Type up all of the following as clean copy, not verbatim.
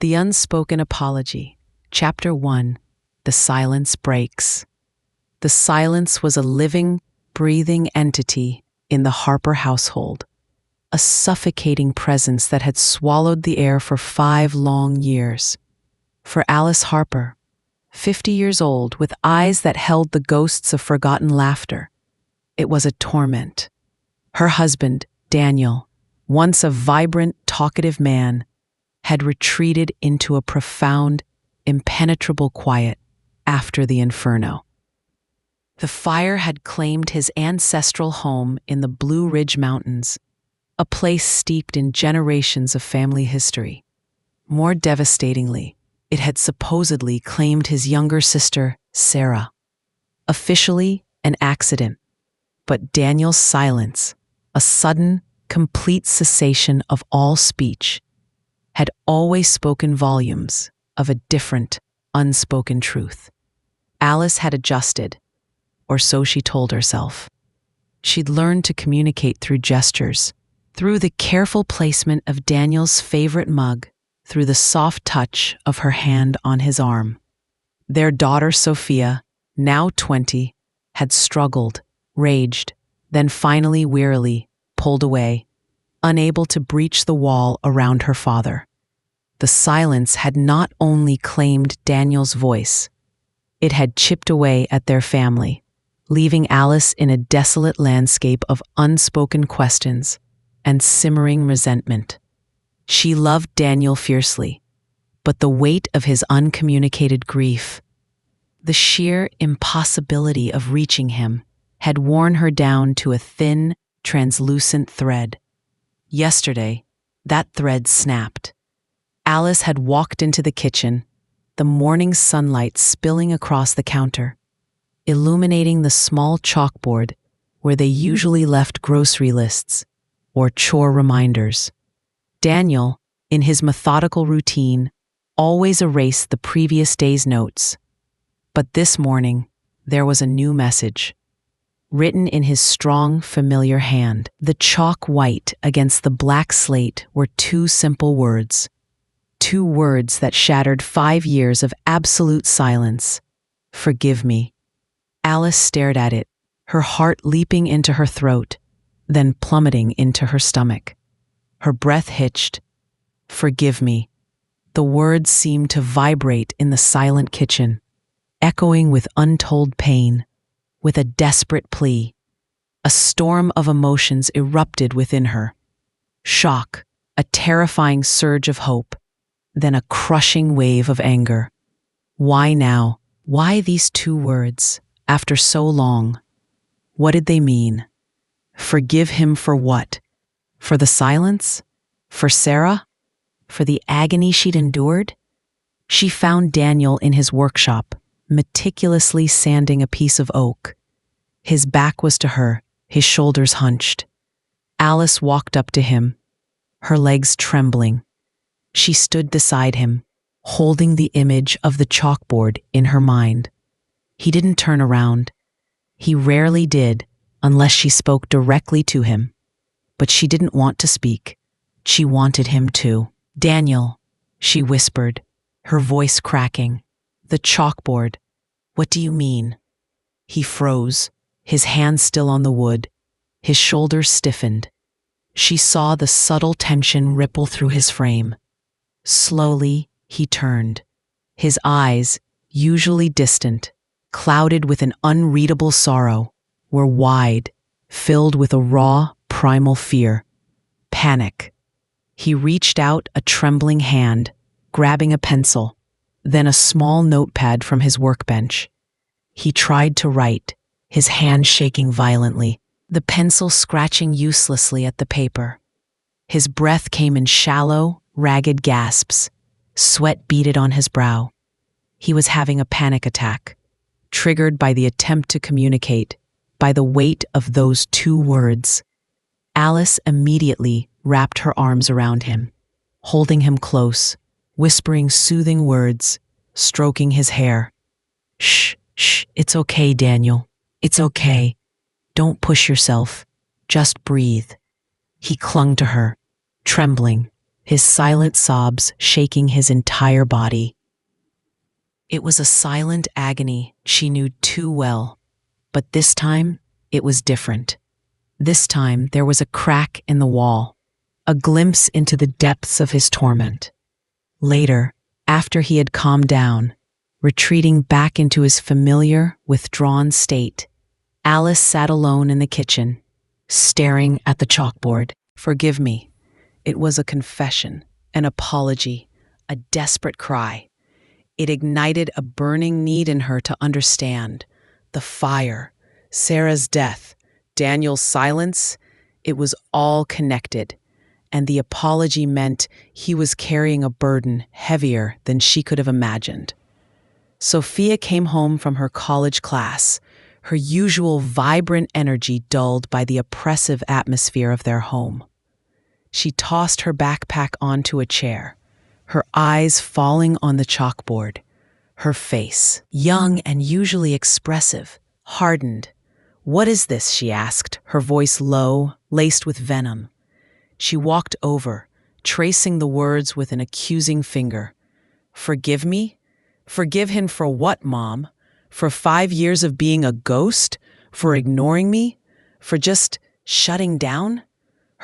The Unspoken Apology, Chapter 1, The Silence Breaks. The silence was a living, breathing entity in the Harper household, a suffocating presence that had swallowed the air for 5 long years. For Alice Harper, 50 years old, with eyes that held the ghosts of forgotten laughter, it was a torment. Her husband, Daniel, once a vibrant, talkative man, had retreated into a profound, impenetrable quiet after the inferno. The fire had claimed his ancestral home in the Blue Ridge Mountains, a place steeped in generations of family history. More devastatingly, it had supposedly claimed his younger sister, Sarah. Officially an accident, but Daniel's silence, a sudden, complete cessation of all speech, had always spoken volumes of a different, unspoken truth. Alice had adjusted, or so she told herself. She'd learned to communicate through gestures, through the careful placement of Daniel's favorite mug, through the soft touch of her hand on his arm. Their daughter Sophia, now 20, had struggled, raged, then finally wearily pulled away, unable to breach the wall around her father. The silence had not only claimed Daniel's voice, it had chipped away at their family, leaving Alice in a desolate landscape of unspoken questions and simmering resentment. She loved Daniel fiercely, but the weight of his uncommunicated grief, the sheer impossibility of reaching him, had worn her down to a thin, translucent thread. Yesterday, that thread snapped. Alice had walked into the kitchen, the morning sunlight spilling across the counter, illuminating the small chalkboard where they usually left grocery lists or chore reminders. Daniel, in his methodical routine, always erased the previous day's notes. But this morning, there was a new message. Written in his strong, familiar hand, the chalk white against the black slate were 2 simple words. 2 words that shattered 5 years of absolute silence. Forgive me. Alice stared at it, her heart leaping into her throat, then plummeting into her stomach. Her breath hitched. Forgive me. The words seemed to vibrate in the silent kitchen, echoing with untold pain, with a desperate plea. A storm of emotions erupted within her. Shock, a terrifying surge of hope, then a crushing wave of anger. Why now? Why these 2 words, after so long? What did they mean? Forgive him for what? For the silence? For Sarah? For the agony she'd endured? She found Daniel in his workshop, meticulously sanding a piece of oak. His back was to her, his shoulders hunched. Alice walked up to him, her legs trembling. She stood beside him, holding the image of the chalkboard in her mind. He didn't turn around. He rarely did, unless she spoke directly to him. But she didn't want to speak. She wanted him to. Daniel, she whispered, her voice cracking. The chalkboard. What do you mean? He froze, his hand still on the wood. His shoulders stiffened. She saw the subtle tension ripple through his frame. Slowly, he turned. His eyes, usually distant, clouded with an unreadable sorrow, were wide, filled with a raw, primal fear. Panic. He reached out a trembling hand, grabbing a pencil, then a small notepad from his workbench. He tried to write, his hand shaking violently, the pencil scratching uselessly at the paper. His breath came in shallow, ragged gasps. Sweat beaded on his brow. He was having a panic attack, triggered by the attempt to communicate, by the weight of those 2 words. Alice immediately wrapped her arms around him, holding him close, whispering soothing words, stroking his hair. Shh, shh, it's okay, Daniel. It's okay. Don't push yourself. Just breathe. He clung to her, trembling, his silent sobs shaking his entire body. It was a silent agony she knew too well, but this time it was different. This time there was a crack in the wall, a glimpse into the depths of his torment. Later, after he had calmed down, retreating back into his familiar, withdrawn state, Alice sat alone in the kitchen, staring at the chalkboard. "Forgive me." It was a confession, an apology, a desperate cry. It ignited a burning need in her to understand. The fire, Sarah's death, Daniel's silence, it was all connected. And the apology meant he was carrying a burden heavier than she could have imagined. Sophia came home from her college class, her usual vibrant energy dulled by the oppressive atmosphere of their home. She tossed her backpack onto a chair, her eyes falling on the chalkboard. Her face, young and usually expressive, hardened. "What is this?" she asked, her voice low, laced with venom. She walked over, tracing the words with an accusing finger. "Forgive me? Forgive him for what, Mom? For 5 years of being a ghost? For ignoring me? For just shutting down?"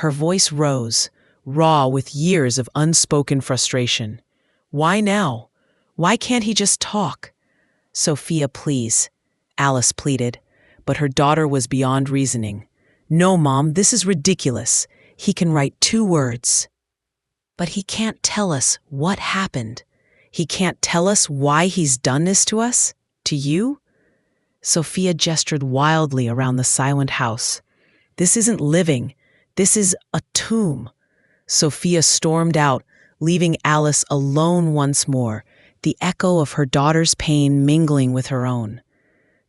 Her voice rose, raw with years of unspoken frustration. "Why now? Why can't he just talk?" "Sophia, please," Alice pleaded, but her daughter was beyond reasoning. "No, Mom, this is ridiculous. He can write 2 words. But he can't tell us what happened. He can't tell us why he's done this to us? To you?" Sophia gestured wildly around the silent house. "This isn't living. This is a tomb." Sophia stormed out, leaving Alice alone once more, the echo of her daughter's pain mingling with her own.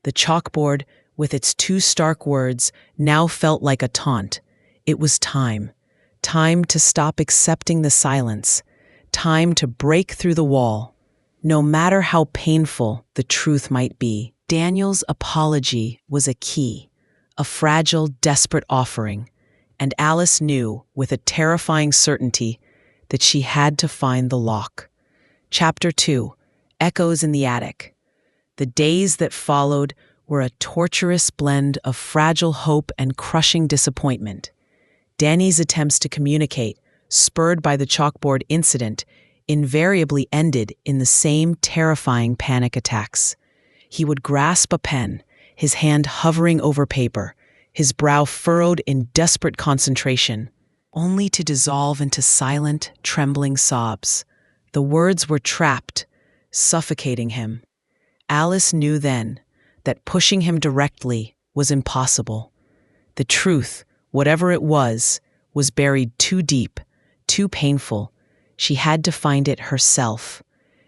The chalkboard, with its 2 stark words, now felt like a taunt. It was time. Time to stop accepting the silence. Time to break through the wall. No matter how painful the truth might be, Daniel's apology was a key, a fragile, desperate offering, and Alice knew, with a terrifying certainty, that she had to find the lock. Chapter 2: Echoes in the Attic. The days that followed were a torturous blend of fragile hope and crushing disappointment. Danny's attempts to communicate, spurred by the chalkboard incident, invariably ended in the same terrifying panic attacks. He would grasp a pen, his hand hovering over paper, his brow furrowed in desperate concentration, only to dissolve into silent, trembling sobs. The words were trapped, suffocating him. Alice knew then that pushing him directly was impossible. The truth, whatever it was buried too deep, too painful. She had to find it herself.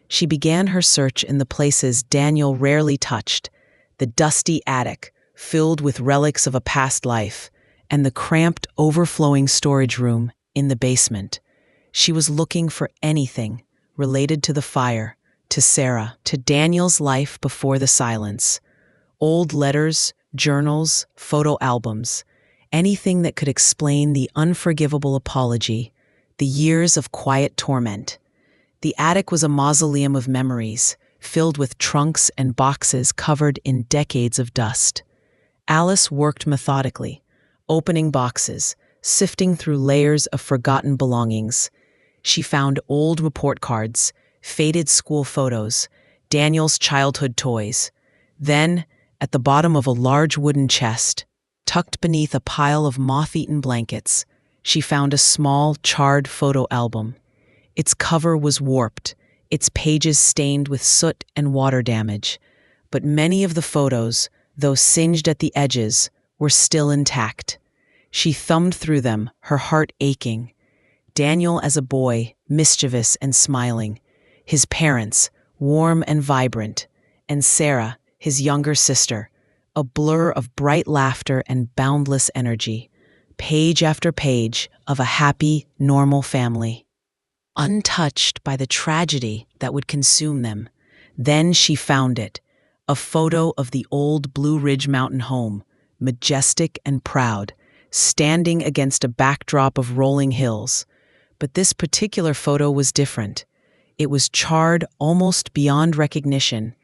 She began her search in the places Daniel rarely touched: the dusty attic, filled with relics of a past life, and the cramped, overflowing storage room in the basement. She was looking for anything related to the fire, to Sarah, to Daniel's life before the silence. Old letters, journals, photo albums, anything that could explain the unforgivable apology, the years of quiet torment. The attic was a mausoleum of memories, filled with trunks and boxes covered in decades of dust. Alice worked methodically, opening boxes, sifting through layers of forgotten belongings. She found old report cards, faded school photos, Daniel's childhood toys. Then, at the bottom of a large wooden chest, tucked beneath a pile of moth-eaten blankets, she found a small, charred photo album. Its cover was warped, its pages stained with soot and water damage, but many of the photos, though singed at the edges, were still intact. She thumbed through them, her heart aching. Daniel as a boy, mischievous and smiling. His parents, warm and vibrant. And Sarah, his younger sister, a blur of bright laughter and boundless energy. Page after page of a happy, normal family, untouched by the tragedy that would consume them. Then she found it, a photo of the old Blue Ridge Mountain home, majestic and proud, standing against a backdrop of rolling hills. But this particular photo was different. It was charred almost beyond recognition,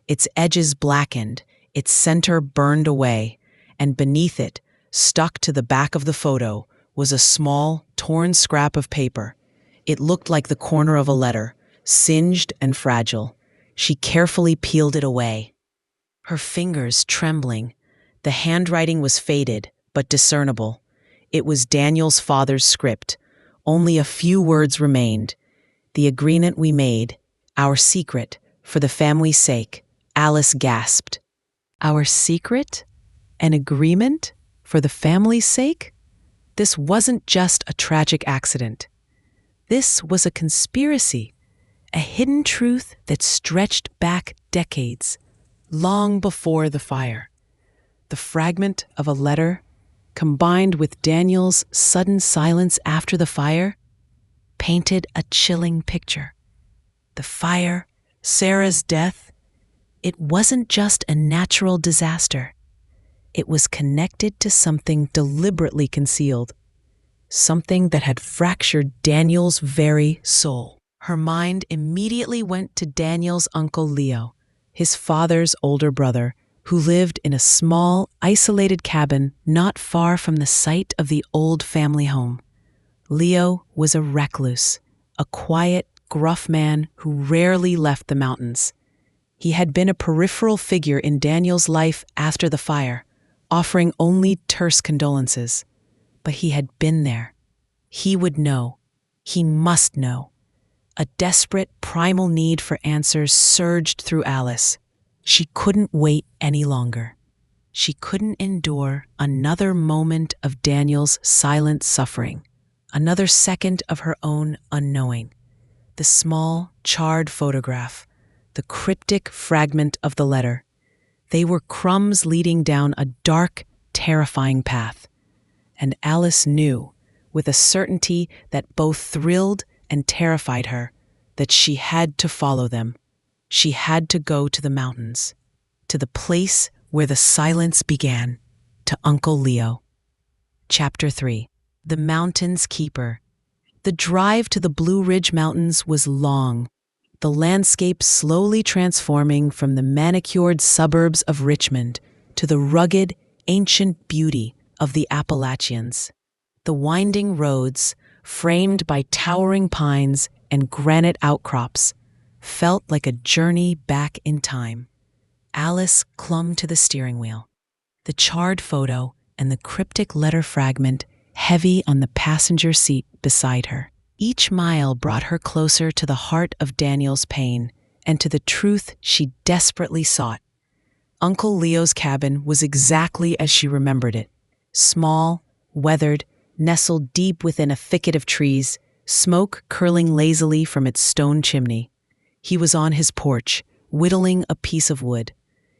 its edges blackened, its center burned away, and beneath it, stuck to the back of the photo, was a small, torn scrap of paper. It looked like the corner of a letter, singed and fragile. She carefully peeled it away, her fingers trembling. The handwriting was faded, but discernible. It was Daniel's father's script. Only a few words remained. "The agreement we made, our secret, for the family's sake," Alice gasped. Our secret? An agreement? For the family's sake? This wasn't just a tragic accident. This was a conspiracy, a hidden truth that stretched back decades, long before the fire. The fragment of a letter, combined with Daniel's sudden silence after the fire, painted a chilling picture. The fire, Sarah's death, it wasn't just a natural disaster. It was connected to something deliberately concealed, something that had fractured Daniel's very soul. Her mind immediately went to Daniel's uncle Leo, his father's older brother, who lived in a small, isolated cabin not far from the site of the old family home. Leo was a recluse, a quiet, gruff man who rarely left the mountains. He had been a peripheral figure in Daniel's life after the fire, offering only terse condolences. But he had been there. He would know. He must know. A desperate, primal need for answers surged through Alice. She couldn't wait any longer. She couldn't endure another moment of Daniel's silent suffering, another second of her own unknowing. The small, charred photograph, the cryptic fragment of the letter, they were crumbs leading down a dark, terrifying path. And Alice knew, with a certainty that both thrilled and terrified her, that she had to follow them. She had to go to the mountains, to the place where the silence began, to Uncle Leo. Chapter 3. The Mountain's Keeper. The drive to the Blue Ridge Mountains was long, the landscape slowly transforming from the manicured suburbs of Richmond to the rugged, ancient beauty of the Appalachians. The winding roads, framed by towering pines and granite outcrops, felt like a journey back in time. Alice clung to the steering wheel, the charred photo and the cryptic letter fragment heavy on the passenger seat beside her. Each mile brought her closer to the heart of Daniel's pain and to the truth she desperately sought. Uncle Leo's cabin was exactly as she remembered it. Small, weathered, nestled deep within a thicket of trees, smoke curling lazily from its stone chimney. He was on his porch, whittling a piece of wood,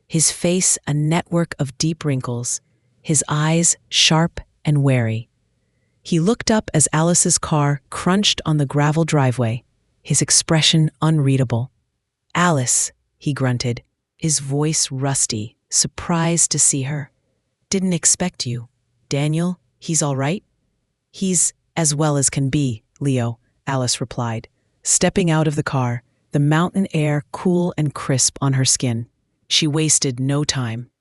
his face a network of deep wrinkles, his eyes sharp and wary. He looked up as Alice's car crunched on the gravel driveway, his expression unreadable. "Alice," he grunted, his voice rusty, surprised to see her. "Didn't expect you. Daniel, he's all right?" "He's as well as can be, Leo," Alice replied, stepping out of the car, the mountain air cool and crisp on her skin. She wasted no time.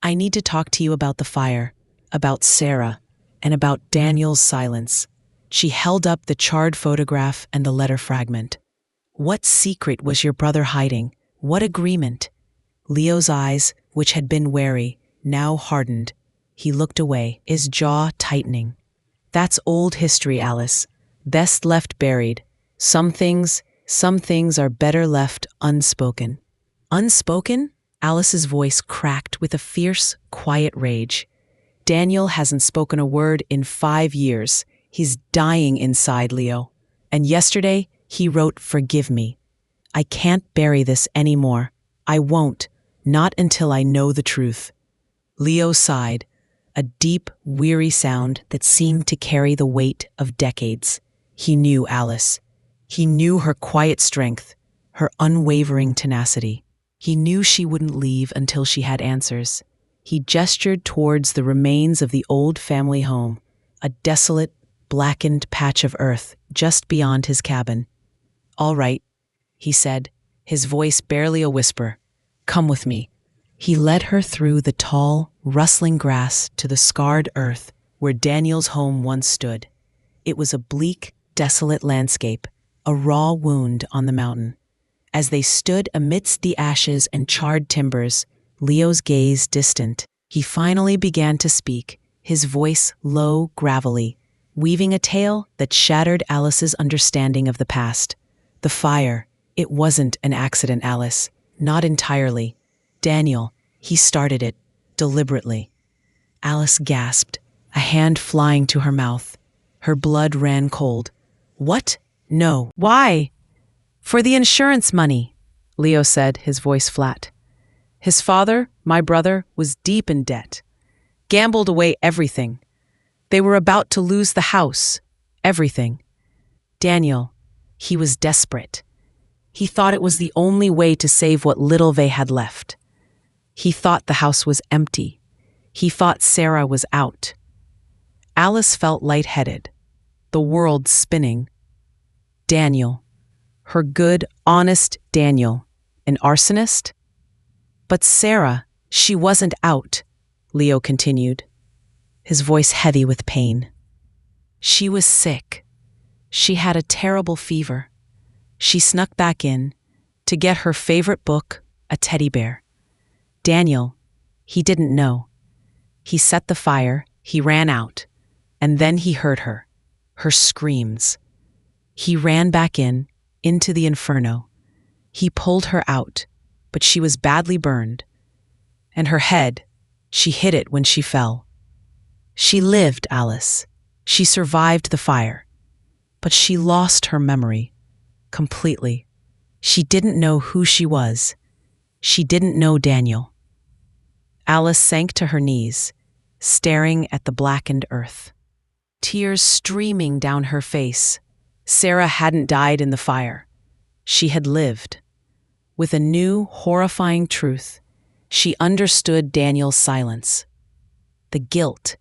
"I need to talk to you about the fire, about Sarah, and about Daniel's silence." She held up the charred photograph and the letter fragment. "What secret was your brother hiding? What agreement?" Leo's eyes, which had been wary, now hardened. He looked away, his jaw tightening. "That's old history, Alice. Best left buried. Some things are better left unspoken." "Unspoken?" Alice's voice cracked with a fierce, quiet rage. "Daniel hasn't spoken a word in 5 years. He's dying inside, Leo. And yesterday, he wrote, 'Forgive me.' I can't bury this anymore. I won't, not until I know the truth." Leo sighed, a deep, weary sound that seemed to carry the weight of decades. He knew Alice. He knew her quiet strength, her unwavering tenacity. He knew she wouldn't leave until she had answers. He gestured towards the remains of the old family home, a desolate, blackened patch of earth just beyond his cabin. "All right," he said, his voice barely a whisper. "Come with me." He led her through the tall, rustling grass to the scarred earth where Daniel's home once stood. It was a bleak, desolate landscape, a raw wound on the mountain. As they stood amidst the ashes and charred timbers, Leo's gaze distant, he finally began to speak, his voice low, gravelly, weaving a tale that shattered Alice's understanding of the past. "The fire, it wasn't an accident, Alice. Not entirely. Daniel, he started it, deliberately." Alice gasped, a hand flying to her mouth. Her blood ran cold. "What? No. Why?" "For the insurance money," Leo said, his voice flat. "His father, my brother, was deep in debt. Gambled away everything. They were about to lose the house. Everything. Daniel, he was desperate. He thought it was the only way to save what little they had left. He thought the house was empty. He thought Sarah was out." Alice felt lightheaded, the world spinning. Daniel, her good, honest Daniel, an arsonist? "But Sarah, she wasn't out," Leo continued, his voice heavy with pain. "She was sick. She had a terrible fever. She snuck back in to get her favorite book, a teddy bear. Daniel, he didn't know. He set the fire, he ran out, and then he heard her screams. He ran back into the inferno. He pulled her out, but she was badly burned. And her head, she hit it when she fell. She lived, Alice. She survived the fire. But she lost her memory. Completely. She didn't know who she was. She didn't know Daniel." Alice sank to her knees, staring at the blackened earth. Tears streaming down her face. Sarah hadn't died in the fire. She had lived. With a new, horrifying truth, she understood Daniel's silence. The guilt,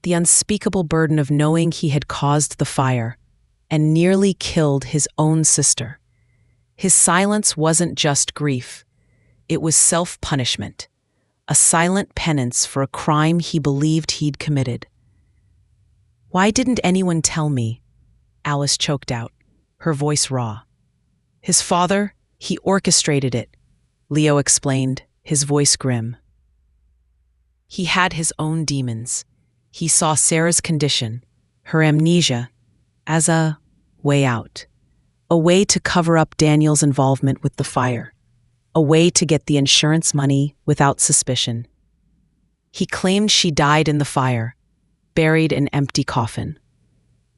the unspeakable burden of knowing he had caused the fire and nearly killed his own sister. His silence wasn't just grief. It was self-punishment, a silent penance for a crime he believed he'd committed. "Why didn't anyone tell me?" Alice choked out, her voice raw. "His father, he orchestrated it," Leo explained, his voice grim. "He had his own demons. He saw Sarah's condition, her amnesia, as a way out. A way to cover up Daniel's involvement with the fire. A way to get the insurance money without suspicion. He claimed she died in the fire, buried in an empty coffin.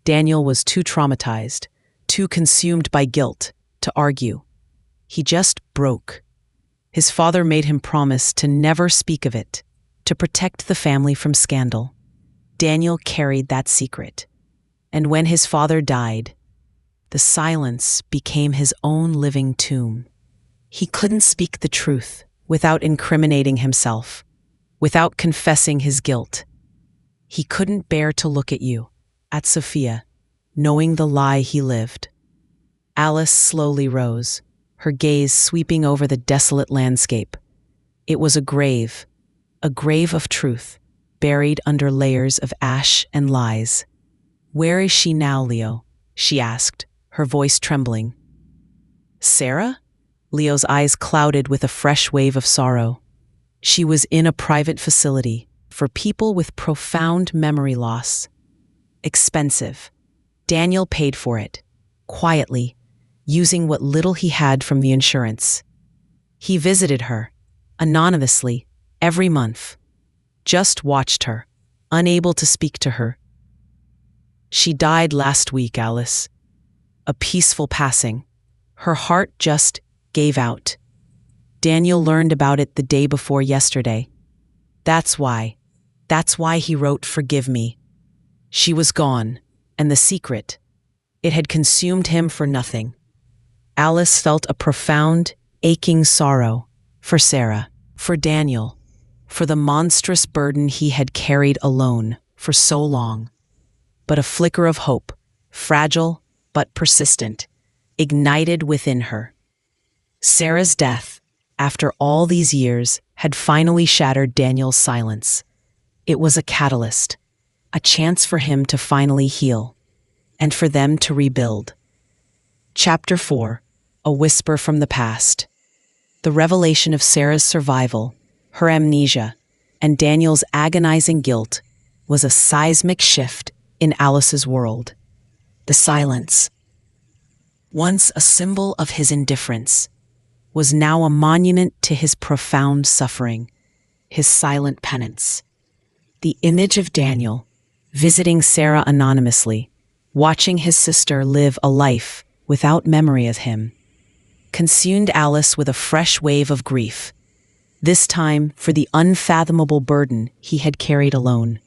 Daniel was too traumatized, too consumed by guilt, to argue. He just broke. His father made him promise to never speak of it, to protect the family from scandal. Daniel carried that secret. And when his father died, the silence became his own living tomb. He couldn't speak the truth without incriminating himself, without confessing his guilt. He couldn't bear to look at you, at Sophia, knowing the lie he lived. Alice slowly rose, her gaze sweeping over the desolate landscape. It was a grave of truth, buried under layers of ash and lies. "Where is she now, Leo?" she asked, her voice trembling. "Sarah?" Leo's eyes clouded with a fresh wave of sorrow. "She was in a private facility for people with profound memory loss. Expensive. Daniel paid for it, quietly, using what little he had from the insurance. He visited her, anonymously, every month. Just watched her, unable to speak to her. She died last week, Alice. A peaceful passing. Her heart just gave out. Daniel learned about it the day before yesterday. That's why he wrote 'Forgive me.' She was gone, and the secret, it had consumed him for nothing." Alice felt a profound, aching sorrow for Sarah, for Daniel, for the monstrous burden he had carried alone for so long. But a flicker of hope, fragile, but persistent, ignited within her. Sarah's death, after all these years, had finally shattered Daniel's silence. It was a catalyst, a chance for him to finally heal, and for them to rebuild. Chapter 4: A Whisper from the Past. The revelation of Sarah's survival, her amnesia, and Daniel's agonizing guilt was a seismic shift in Alice's world. The silence, once a symbol of his indifference, was now a monument to his profound suffering, his silent penance. The image of Daniel, visiting Sarah anonymously, watching his sister live a life without memory of him, consumed Alice with a fresh wave of grief, this time for the unfathomable burden he had carried alone.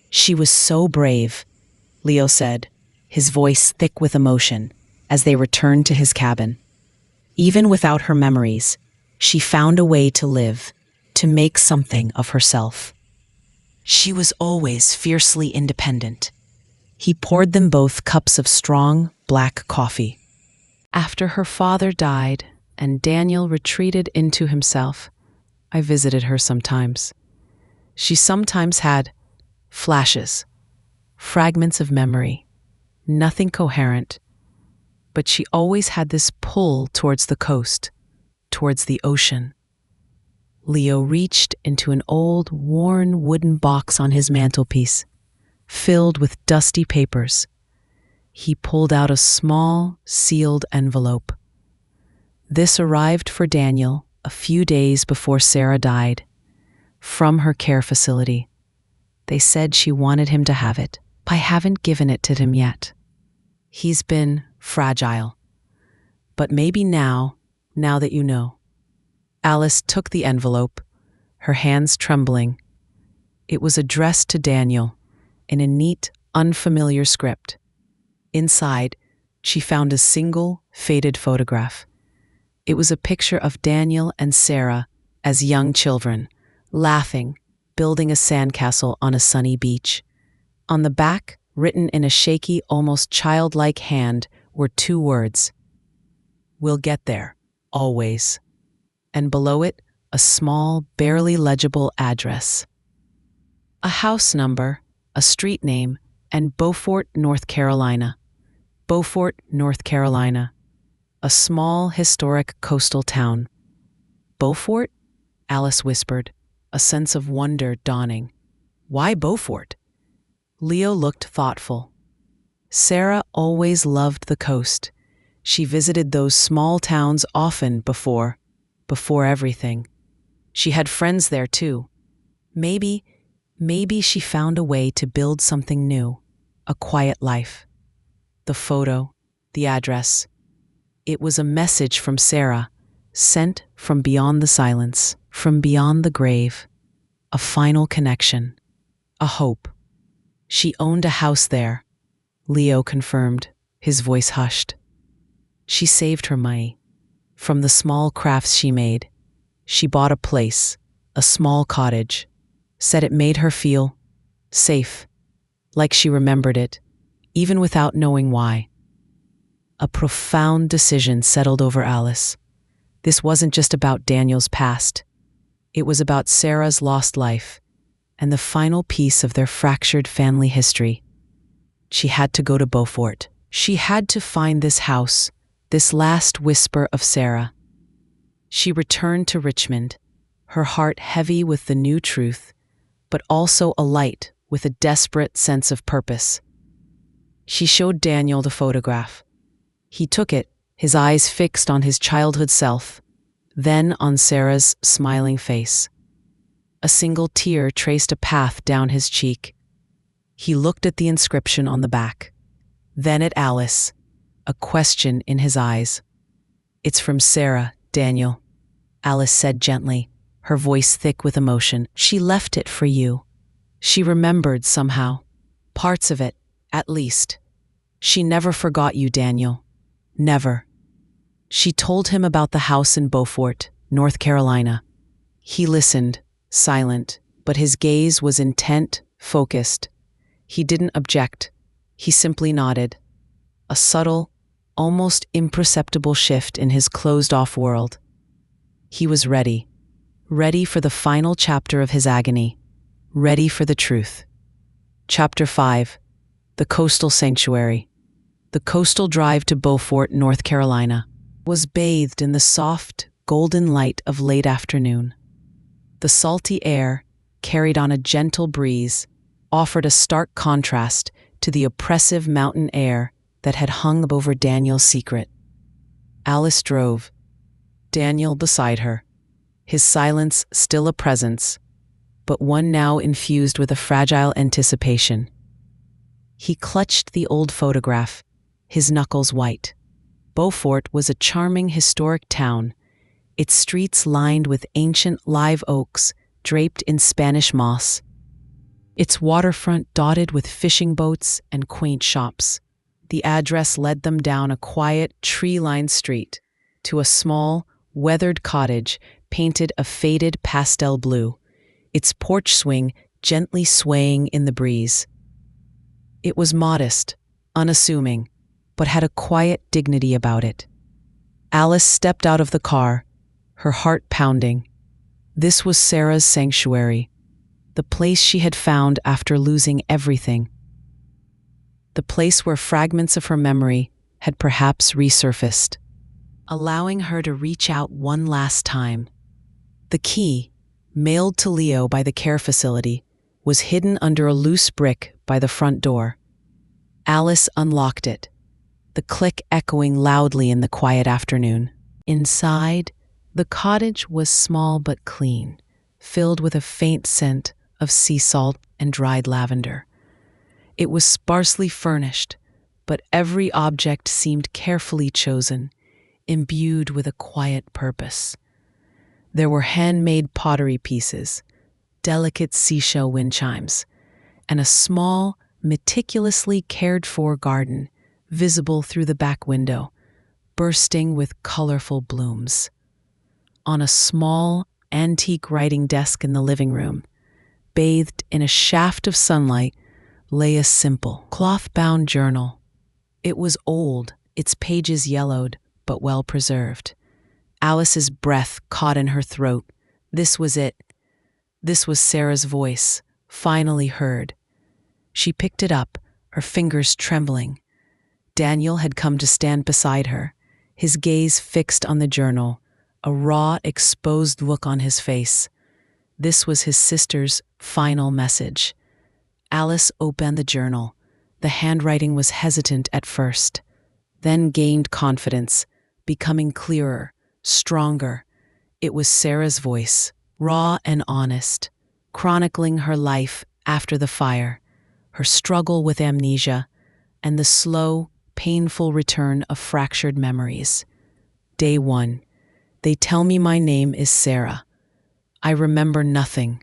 "She was so brave," Leo said, his voice thick with emotion, as they returned to his cabin. "Even without her memories, she found a way to live, to make something of herself. She was always fiercely independent." He poured them both cups of strong, black coffee. "After her father died and Daniel retreated into himself, I visited her sometimes. She sometimes had flashes, fragments of memory, nothing coherent, but she always had this pull towards the coast, towards the ocean." Leo reached into an old, worn wooden box on his mantelpiece, filled with dusty papers. He pulled out a small, sealed envelope. This arrived for Daniel a few days before Sarah died, from her care facility. They said she wanted him to have it. I haven't given it to him yet. He's been fragile. But maybe now that you know." Alice took the envelope, her hands trembling. It was addressed to Daniel in a neat, unfamiliar script. Inside, she found a single, faded photograph. It was a picture of Daniel and Sarah as young children, laughing, building a sandcastle on a sunny beach. On the back, written in a shaky, almost childlike hand, were 2 words: "We'll get there, always." And below it, a small, barely legible address. A house number, a street name, and Beaufort, North Carolina. Beaufort, North Carolina. A small, historic coastal town. "Beaufort?" Alice whispered, a sense of wonder dawning. "Why Beaufort?" Leo looked thoughtful. Sarah always loved the coast. She visited those small towns often before everything. She had friends there too. Maybe she found a way to build something new, a quiet life. The photo, the address. It was a message from Sarah, sent from beyond the silence, from beyond the grave. A final connection, a hope. She owned a house there, Leo confirmed, his voice hushed. She saved her money. From the small crafts she made, she bought a place, a small cottage, said it made her feel safe, like she remembered it, even without knowing why. A profound decision settled over Alice. This wasn't just about Daniel's past. It was about Sarah's lost life and the final piece of their fractured family history. She had to go to Beaufort. She had to find this house, this last whisper of Sarah. She returned to Richmond, her heart heavy with the new truth, but also alight with a desperate sense of purpose. She showed Daniel the photograph. He took it, his eyes fixed on his childhood self, then on Sarah's smiling face. A single tear traced a path down his cheek. He looked at the inscription on the back, then at Alice, a question in his eyes. "It's from Sarah, Daniel," Alice said gently, her voice thick with emotion. "She left it for you. She remembered somehow. Parts of it, at least. She never forgot you, Daniel. Never." She told him about the house in Beaufort, North Carolina. He listened, silent, but his gaze was intent, focused. He didn't object. He simply nodded. a subtle, almost imperceptible shift in his closed-off world. He was ready for the final chapter of his agony, ready for the truth. Chapter 5. The Coastal Sanctuary. The coastal drive to Beaufort, North Carolina, was bathed in the soft, golden light of late afternoon. The salty air, carried on a gentle breeze, offered a stark contrast to the oppressive mountain air that had hung over Daniel's secret. Alice drove, Daniel beside her, his silence still a presence, but one now infused with a fragile anticipation. He clutched the old photograph, his knuckles white. Beaufort was a charming historic town, its streets lined with ancient live oaks draped in Spanish moss, its waterfront dotted with fishing boats and quaint shops. The address led them down a quiet, tree-lined street to a small, weathered cottage painted a faded pastel blue, its porch swing gently swaying in the breeze. It was modest, unassuming, but had a quiet dignity about it. Alice stepped out of the car, her heart pounding. This was Sarah's sanctuary, the place she had found after losing everything. The place where fragments of her memory had perhaps resurfaced, allowing her to reach out one last time. The key, mailed to Leo by the care facility, was hidden under a loose brick by the front door. Alice unlocked it, the click echoing loudly in the quiet afternoon. Inside, the cottage was small but clean, filled with a faint scent of sea salt and dried lavender. It was sparsely furnished, but every object seemed carefully chosen, imbued with a quiet purpose. There were handmade pottery pieces, delicate seashell wind chimes, and a small, meticulously cared-for garden visible through the back window, bursting with colorful blooms. On a small, antique writing desk in the living room, bathed in a shaft of sunlight, lay a simple, cloth-bound journal. It was old, its pages yellowed, but well preserved. Alice's breath caught in her throat. This was it. This was Sarah's voice, finally heard. She picked it up, her fingers trembling. Daniel had come to stand beside her, his gaze fixed on the journal, a raw, exposed look on his face. This was his sister's final message. Alice opened the journal. The handwriting was hesitant at first, then gained confidence, becoming clearer, stronger. It was Sarah's voice, raw and honest, chronicling her life after the fire, her struggle with amnesia, and the slow, painful return of fractured memories. Day 1. They tell me my name is Sarah. I remember nothing,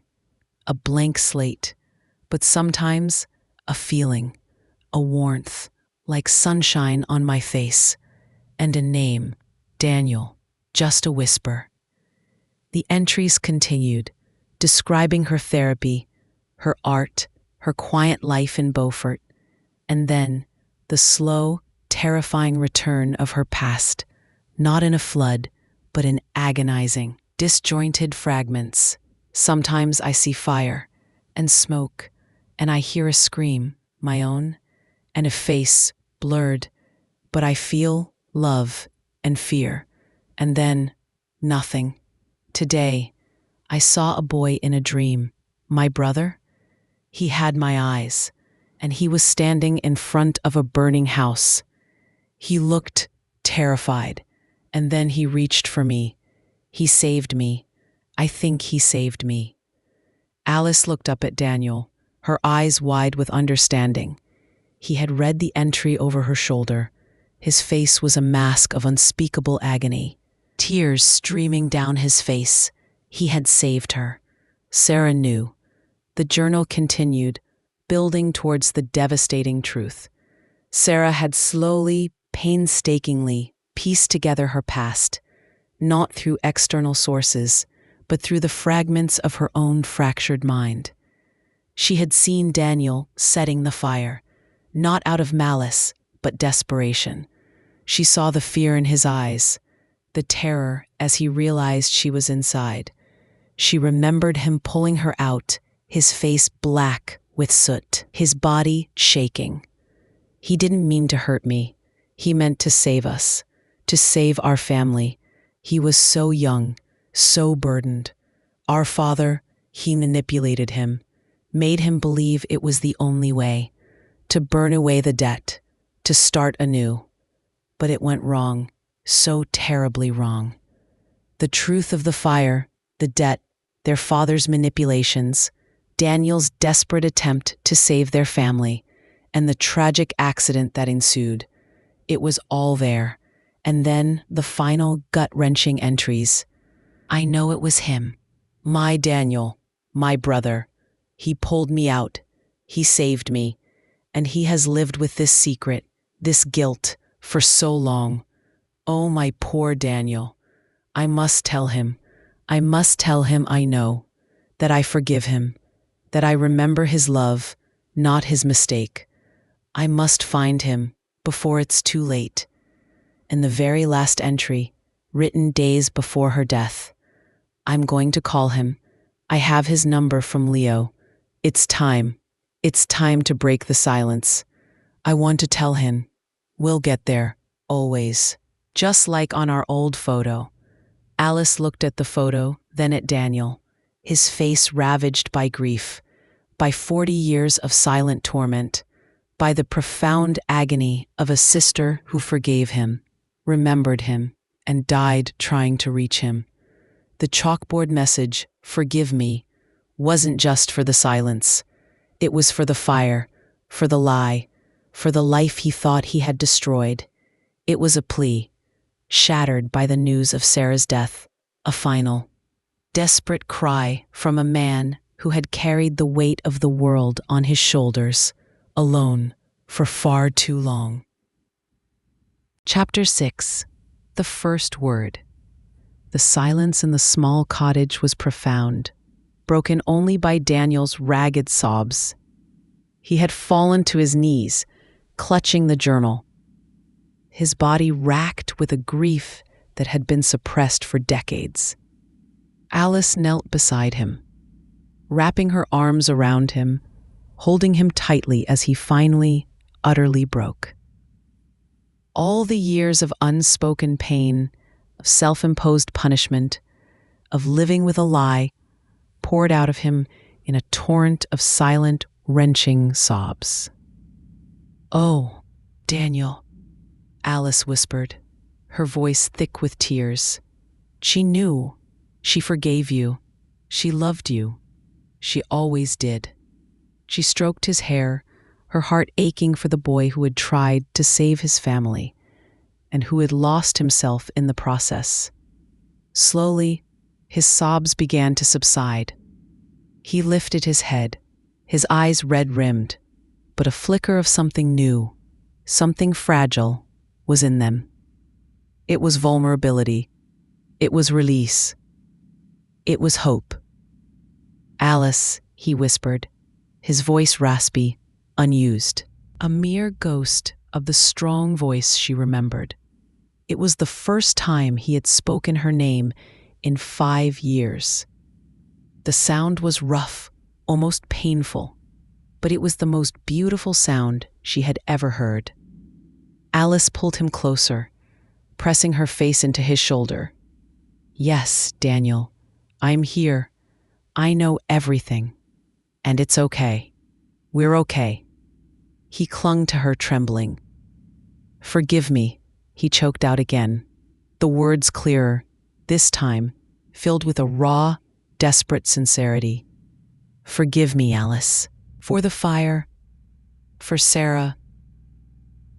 a blank slate, but sometimes a feeling, a warmth, like sunshine on my face, and a name, Daniel, just a whisper. The entries continued, describing her therapy, her art, her quiet life in Beaufort, and then the slow, terrifying return of her past, not in a flood, but in agonizing, disjointed fragments. Sometimes I see fire and smoke, and I hear a scream, my own, and a face, blurred, but I feel love and fear, and then nothing. Today, I saw a boy in a dream, my brother. He had my eyes, and he was standing in front of a burning house. He looked terrified, and then he reached for me. He saved me. I think he saved me. Alice looked up at Daniel, her eyes wide with understanding. He had read the entry over her shoulder. His face was a mask of unspeakable agony, tears streaming down his face. He had saved her. Sarah knew. The journal continued, building towards the devastating truth. Sarah had slowly, painstakingly pieced together her past, not through external sources, but through the fragments of her own fractured mind. She had seen Daniel setting the fire, not out of malice, but desperation. She saw the fear in his eyes, the terror as he realized she was inside. She remembered him pulling her out, his face black with soot, his body shaking. He didn't mean to hurt me. He meant to save us, to save our family. He was so young, so burdened. Our father, he manipulated him, made him believe it was the only way, to burn away the debt, to start anew. But it went wrong, so terribly wrong. The truth of the fire, the debt, their father's manipulations, Daniel's desperate attempt to save their family, and the tragic accident that ensued. It was all there. And then the final gut-wrenching entries. I know it was him. My Daniel, my brother. He pulled me out. He saved me. And he has lived with this secret, this guilt, for so long. Oh, my poor Daniel. I must tell him. I must tell him I know. That I forgive him. That I remember his love, not his mistake. I must find him before it's too late. And the very last entry, written days before her death. I'm going to call him. I have his number from Leo. It's time. It's time to break the silence. I want to tell him. We'll get there, always. Just like on our old photo. Alice looked at the photo, then at Daniel, his face ravaged by grief, by 40 years of silent torment, by the profound agony of a sister who forgave him, remembered him, and died trying to reach him. The chalkboard message, "Forgive me," wasn't just for the silence. It was for the fire, for the lie, for the life he thought he had destroyed. It was a plea, shattered by the news of Sarah's death, a final, desperate cry from a man who had carried the weight of the world on his shoulders, alone, for far too long. Chapter 6. The First Word. The silence in the small cottage was profound, broken only by Daniel's ragged sobs. He had fallen to his knees, clutching the journal, his body racked with a grief that had been suppressed for decades. Alice knelt beside him, wrapping her arms around him, holding him tightly as he finally, utterly broke. All the years of unspoken pain, of self-imposed punishment, of living with a lie, poured out of him in a torrent of silent, wrenching sobs. "Oh, Daniel," Alice whispered, her voice thick with tears. She knew. She forgave you. She loved you. She always did. She stroked his hair, her heart aching for the boy who had tried to save his family and who had lost himself in the process. Slowly, his sobs began to subside. He lifted his head, his eyes red-rimmed, but a flicker of something new, something fragile, was in them. It was vulnerability. It was release. It was hope. "Alice," he whispered, his voice raspy, unused, a mere ghost of the strong voice she remembered. It was the first time he had spoken her name in 5 years. The sound was rough, almost painful, but it was the most beautiful sound she had ever heard. Alice pulled him closer, pressing her face into his shoulder. "Yes, Daniel, I'm here. I know everything. And it's okay. We're okay." He clung to her, trembling. "Forgive me," he choked out again, the words clearer, this time filled with a raw, desperate sincerity. "Forgive me, Alice, for the fire, for Sarah,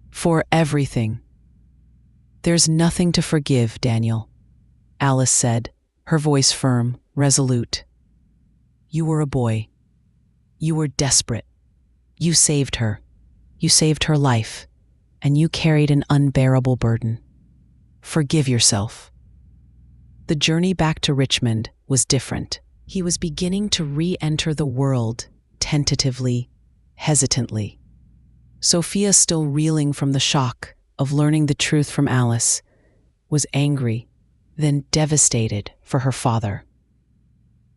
for everything." "There's nothing to forgive, Daniel," Alice said, her voice firm, resolute. "You were a boy. You were desperate. You saved her. You saved her life, and you carried an unbearable burden. Forgive yourself." The journey back to Richmond was different. He was beginning to re-enter the world, tentatively, hesitantly. Sophia, still reeling from the shock of learning the truth from Alice, was angry, then devastated for her father.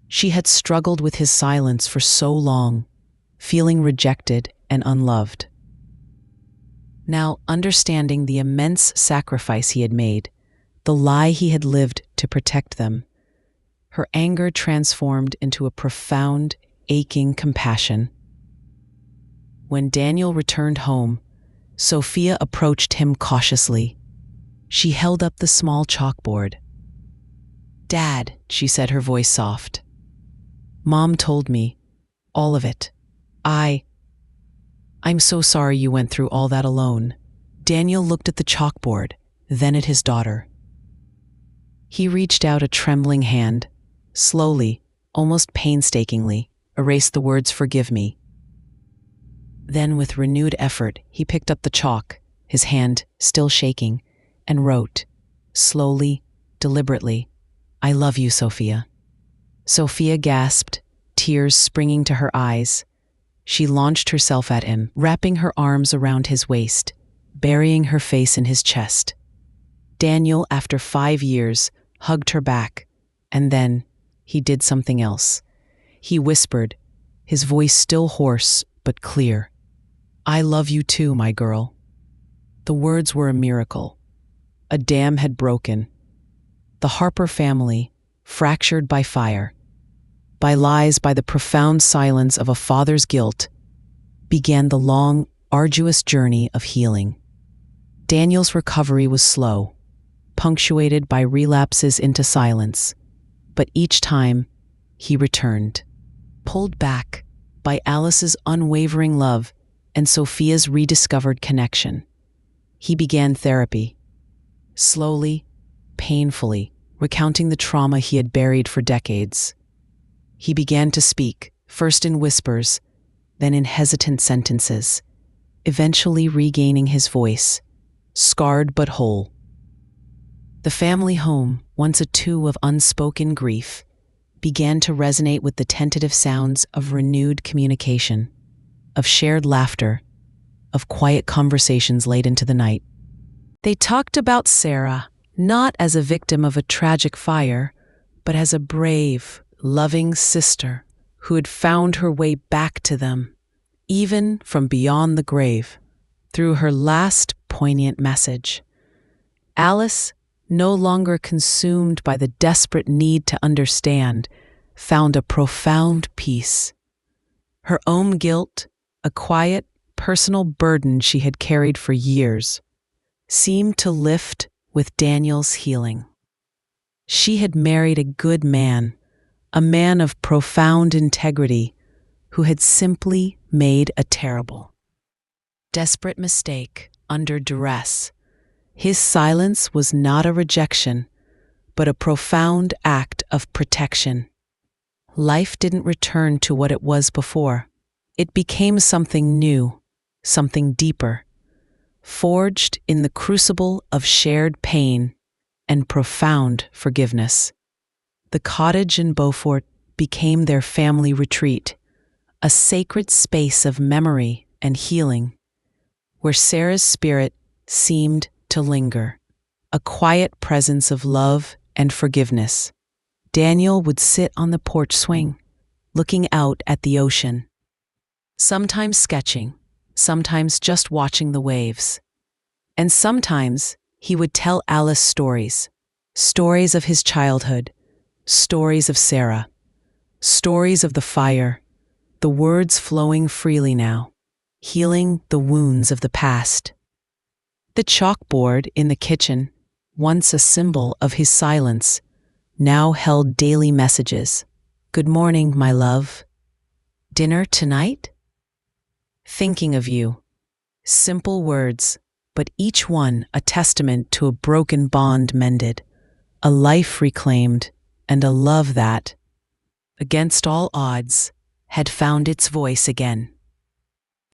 She had struggled with his silence for so long, feeling rejected and unloved. Now, understanding the immense sacrifice he had made, the lie he had lived to protect them, her anger transformed into a profound, aching compassion. When Daniel returned home, Sophia approached him cautiously. She held up the small chalkboard. "Dad," she said, her voice soft. "Mom told me. All of it. I'm so sorry you went through all that alone." Daniel looked at the chalkboard, then at his daughter. He reached out a trembling hand, slowly, almost painstakingly, erased the words "forgive me." Then, with renewed effort, he picked up the chalk, his hand still shaking, and wrote, slowly, deliberately, "I love you, Sophia." Sophia gasped, tears springing to her eyes. She launched herself at him, wrapping her arms around his waist, burying her face in his chest. Daniel, after 5 years, hugged her back, and then he did something else. He whispered, his voice still hoarse but clear, "I love you too, my girl." The words were a miracle. A dam had broken. The Harper family, fractured by fire, by lies, by the profound silence of a father's guilt, began the long, arduous journey of healing. Daniel's recovery was slow, punctuated by relapses into silence, but each time he returned, pulled back by Alice's unwavering love and Sophia's rediscovered connection. He began therapy, slowly, painfully, recounting the trauma he had buried for decades. He began to speak, first in whispers, then in hesitant sentences, eventually regaining his voice, scarred but whole. The family home, once a tomb of unspoken grief, began to resonate with the tentative sounds of renewed communication, of shared laughter, of quiet conversations late into the night. They talked about Sarah, not as a victim of a tragic fire, but as a brave, loving sister who had found her way back to them, even from beyond the grave, through her last poignant message. Alice, no longer consumed by the desperate need to understand, found a profound peace. Her own guilt, a quiet, personal burden she had carried for years, seemed to lift with Daniel's healing. She had married a good man, a man of profound integrity who had simply made a terrible, desperate mistake under duress. His silence was not a rejection, but a profound act of protection. Life didn't return to what it was before. It became something new, something deeper, forged in the crucible of shared pain and profound forgiveness. The cottage in Beaufort became their family retreat, a sacred space of memory and healing, where Sarah's spirit seemed to linger, a quiet presence of love and forgiveness. Daniel would sit on the porch swing, looking out at the ocean, sometimes sketching, sometimes just watching the waves. And sometimes he would tell Alice stories, stories of his childhood, stories of Sarah, stories of the fire, the words flowing freely now, healing the wounds of the past. The chalkboard in the kitchen, once a symbol of his silence, now held daily messages. "Good morning, my love. Dinner tonight? Thinking of you." Simple words, but each one a testament to a broken bond mended, a life reclaimed, and a love that, against all odds, had found its voice again.